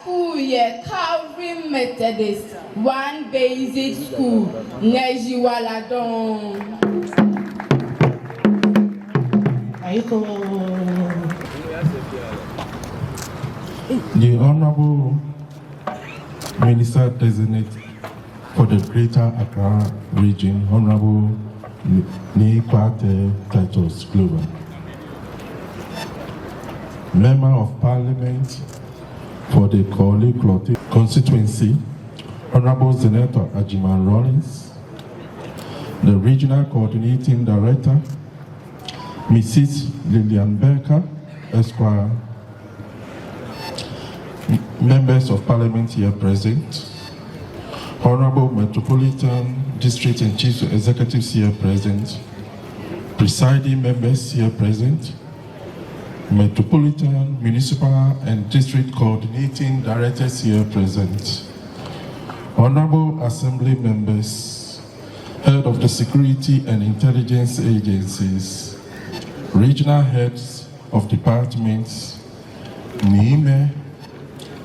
School year Calvary Methodist, one basic school, Nejiwaladon. The Honorable Minister Designate for the Greater-Accra region, Honorable Titus Glover. Member of Parliament for the Korle Klottey constituency, Honorable Senator Ajiman Rollins, the Regional Coordinating Director, Mrs. Lillian Becker, Esquire, members of Parliament here present, Honorable Metropolitan District and Chief Executives here present, presiding members here present, Metropolitan, Municipal and District Coordinating Directors here present, Honorable Assembly members, Head of the Security and Intelligence Agencies, Regional Heads of Departments, Niime,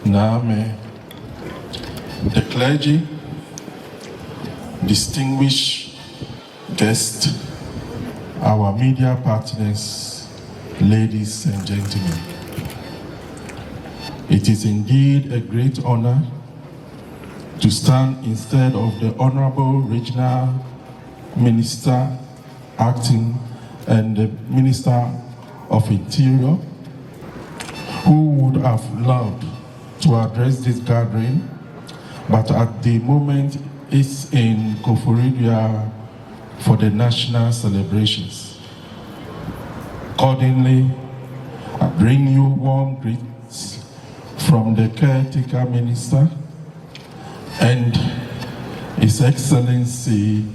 Naame, the clergy, distinguished guests, our media partners, ladies and gentlemen. It is indeed a great honor to stand instead of the Honorable Regional Minister Acting and the Minister of Interior, who would have loved to address this gathering, but at the moment is in Koforidua for the national celebrations. Accordingly, I bring you warm greetings from the caretaker minister and His Excellency,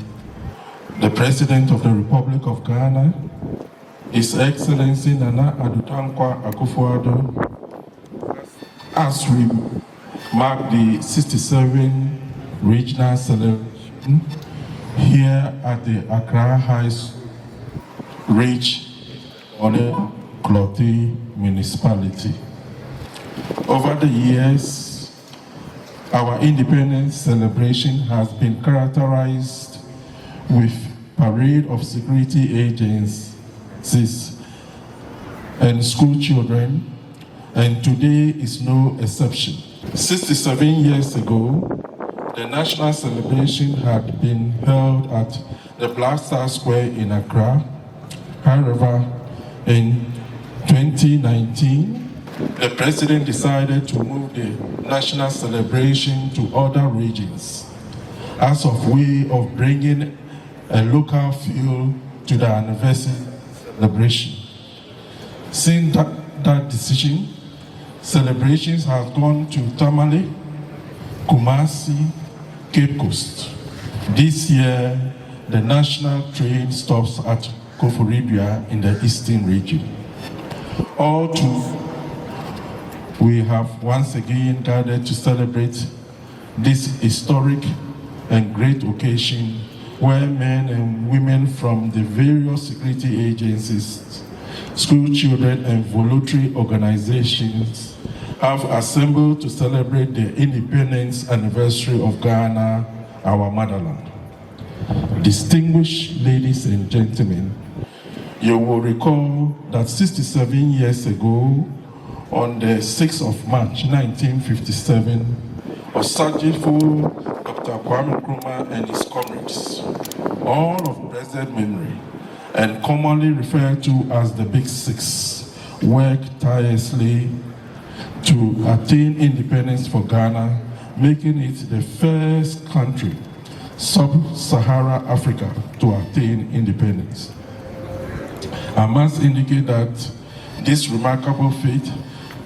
the President of the Republic of Ghana, His Excellency Nana Addo Dankwa Akufo-Addo, as we mark the 67 regional celebration here at the Accra High School, Korle Klottey Municipality. Over the years, our independence celebration has been characterized with parade of security agencies and school children, and today is no exception. 67 years ago, the national celebration had been held at the Black Star Square in Accra. However, in 2019, the President decided to move the national celebration to other regions as a way of bringing a local feel to the anniversary celebration. Since that decision, celebrations have gone to Tamale, Kumasi, Cape Coast. This year, the national train stops at Koforidua in the eastern region. All two, we have once again gathered to celebrate this historic and great occasion where men and women from the various security agencies, school children and voluntary organizations have assembled to celebrate the independence anniversary of Ghana, our motherland. Distinguished ladies and gentlemen, you will recall that 67 years ago, on the 6th of March 1957, Osajifo Dr. Kwame Nkrumah and his comrades, all of blessed memory and commonly referred to as the Big Six, worked tirelessly to attain independence for Ghana, making it the first country, sub-Sahara Africa, to attain independence. I must indicate that this remarkable feat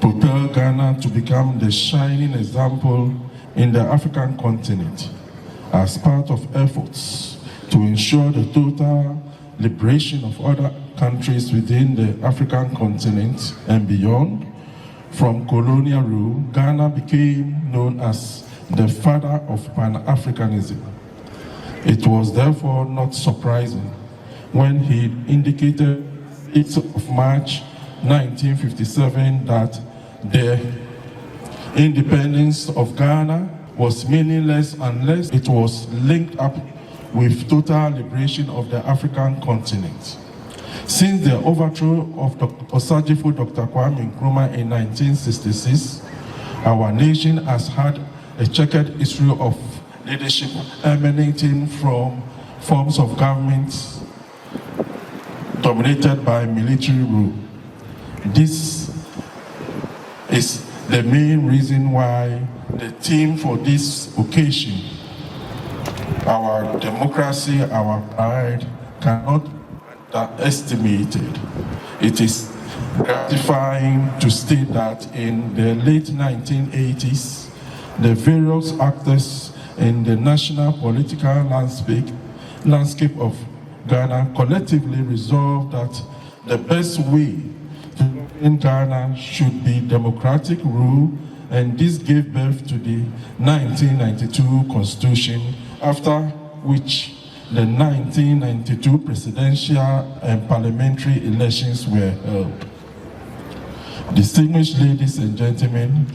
propelled Ghana to become the shining example in the African continent as part of efforts to ensure the total liberation of other countries within the African continent and beyond. From colonial rule, Ghana became known as the father of Pan-Africanism. It was therefore not surprising when he indicated 8th of March 1957 that the independence of Ghana was meaningless unless it was linked up with total liberation of the African continent. Since the overthrow of Osajifo Dr. Kwame Nkrumah in 1966, our nation has had a checkered history of leadership emanating from forms of government dominated by military rule. This is the main reason why the theme for this occasion, our democracy, our pride, cannot be estimated. It is gratifying to state that in the late 1980s, the various actors in the national political landscape of Ghana collectively resolved that the best way to in Ghana should be democratic rule, and this gave birth to the 1992 Constitution, after which the 1992 presidential and parliamentary elections were held. Distinguished ladies and gentlemen,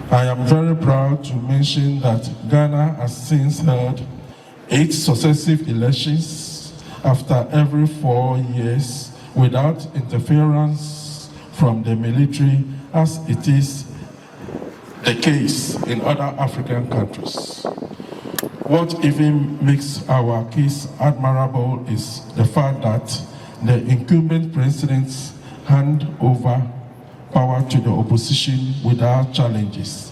I am very proud to mention that Ghana has since held 8 successive elections after every 4 years without interference from the military, as it is the case in other African countries. What even makes our case admirable is the fact that the incumbent presidents hand over power to the opposition without challenges.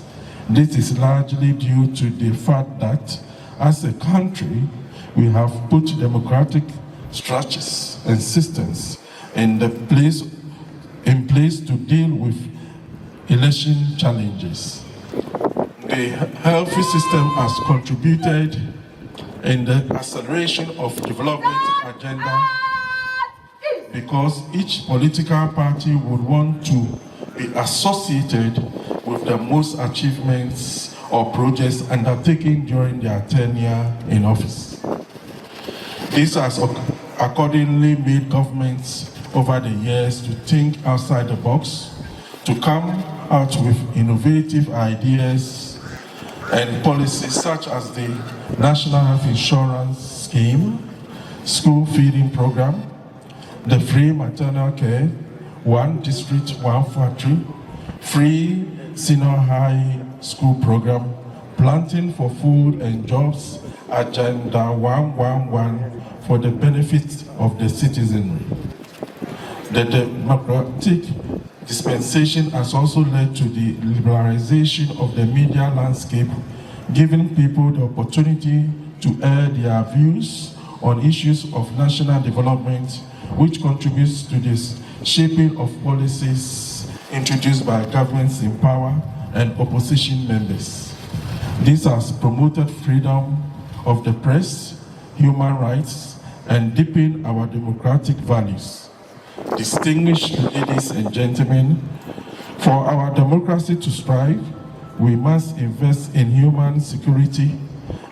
This is largely due to the fact that as a country, we have put democratic structures and systems in place to deal with election challenges. The healthy system has contributed in the acceleration of development agenda because each political party would want to be associated with the most achievements or projects undertaken during their tenure in office. This has accordingly made governments over the years to think outside the box, to come out with innovative ideas and policies such as the National Health Insurance Scheme, school feeding program, the free maternal care, 1 district, 1 factory, free senior high school program, planting for food and jobs, Agenda 111 for the benefit of the citizenry. The democratic dispensation has also led to the liberalization of the media landscape, giving people the opportunity to air their views on issues of national development, which contributes to this shaping of policies introduced by governments in power and opposition members. This has promoted freedom of the press, human rights, and deepened our democratic values. Distinguished ladies and gentlemen, for our democracy to strive, we must invest in human security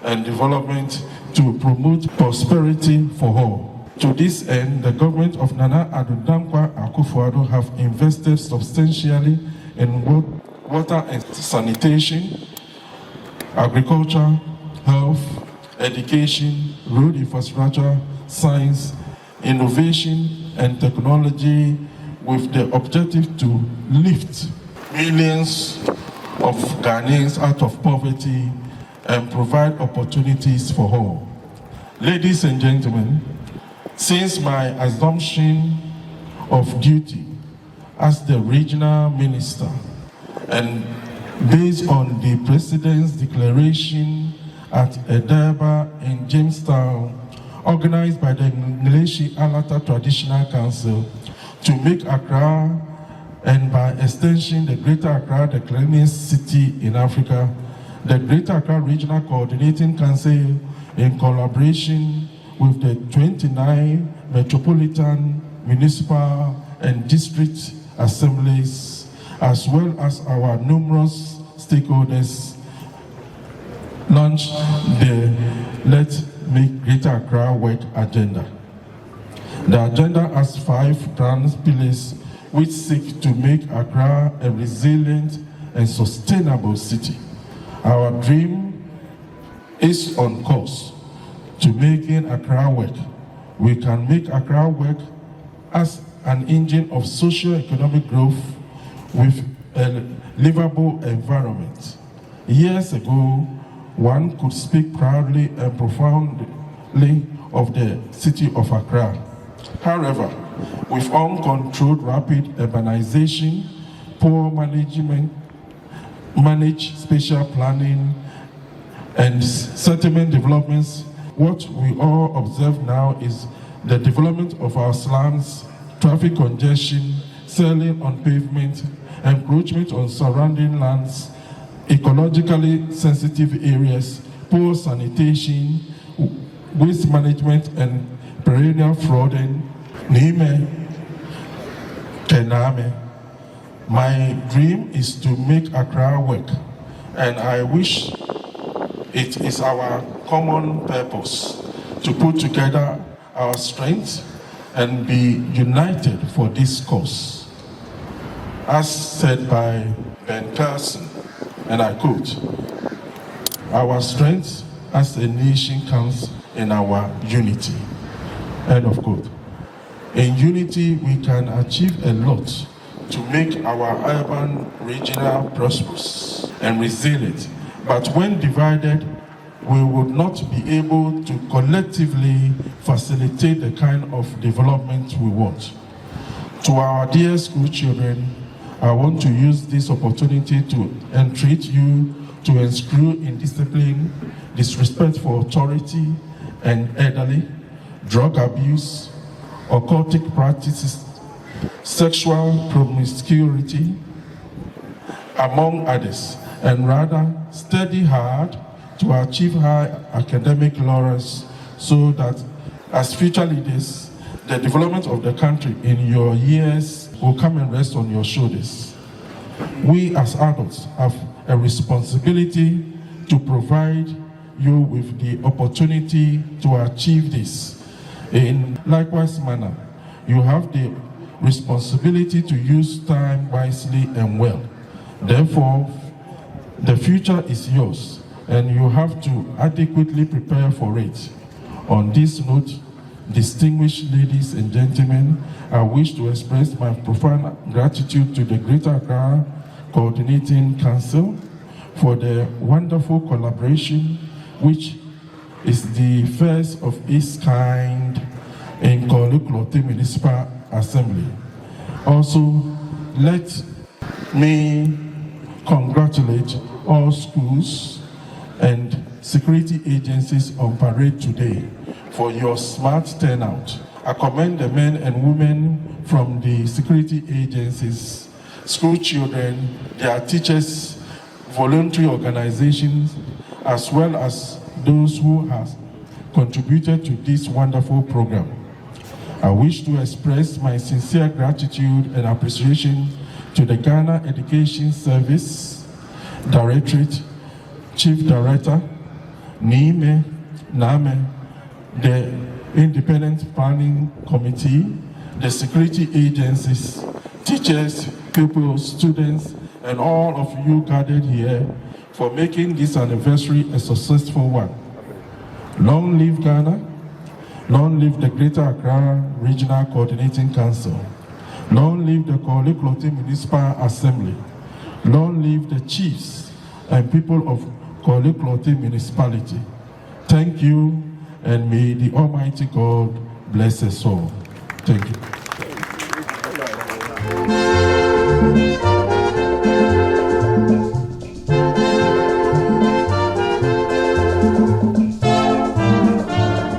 and development to promote prosperity for all. To this end, the government of Nana Addo Dankwa Akufo-Addo have invested substantially in water and sanitation, agriculture, health, education, road infrastructure, science, innovation, and technology, with the objective to lift millions of Ghanaians out of poverty and provide opportunities for all. Ladies and gentlemen, since my assumption of duty as the regional minister, and based on the President's declaration at Edaba in Jamestown, organized by the Ngleshi Alata Traditional Council, to make Accra, and by extension the Greater-Accra, the cleanest city in Africa, the Greater-Accra Regional Coordinating Council, in collaboration with the 29 metropolitan, municipal, and district assemblies, as well as our numerous stakeholders, launched the Let's Make Greater-Accra Work agenda. The agenda has 5 grand pillars which seek to make Accra a resilient and sustainable city. Our dream is on course to making Accra work. We can make Accra work as an engine of socio-economic growth with a livable environment. Years ago, one could speak proudly and profoundly of the city of Accra. However, with uncontrolled rapid urbanization, poor managed spatial planning, and settlement developments, what we all observe now is the development of our slums, traffic congestion, selling on pavement, encroachment on surrounding lands, ecologically sensitive areas, poor sanitation, waste management, and perennial flooding. Nime Kename. My dream is to make Accra work, and I wish it is our common purpose to put together our strength and be united for this cause. As said by Ben Carson, and I quote, "Our strength as a nation comes in our unity." End of quote. In unity, we can achieve a lot to make our urban regional prosperous and resilient. But when divided, we would not be able to collectively facilitate the kind of development we want. To our dear school children, I want to use this opportunity to entreat you to eschew indiscipline, disrespect for authority and elderly, drug abuse, occultic practices, sexual promiscuity, among others, and rather study hard to achieve high academic laurels so that as future leaders, the development of the country in your years will come and rest on your shoulders. We as adults have a responsibility to provide you with the opportunity to achieve this. In likewise manner, you have the responsibility to use time wisely and well. Therefore, the future is yours, and you have to adequately prepare for it. On this note, distinguished ladies and gentlemen, I wish to express my profound gratitude to the Greater-Accra Coordinating Council for the wonderful collaboration, which is the first of its kind in Korle Klottey Municipal Assembly. Also, let me congratulate all schools and security agencies on parade today for your smart turnout. I commend the men and women from the security agencies, school children, their teachers, voluntary organizations, as well as those who have contributed to this wonderful program. I wish to express my sincere gratitude and appreciation to the Ghana Education Service Directorate, Chief Director, Nime, the Independent Planning Committee, the security agencies, teachers, pupils, students, and all of you gathered here for making this anniversary a successful one. Long live Ghana, long live the Greater-Accra Regional Coordinating Council, long live the Korle Klottey Municipal Assembly, long live the chiefs and people of Korle Klottey Municipality. Thank you, and may the Almighty God bless us all. Thank you.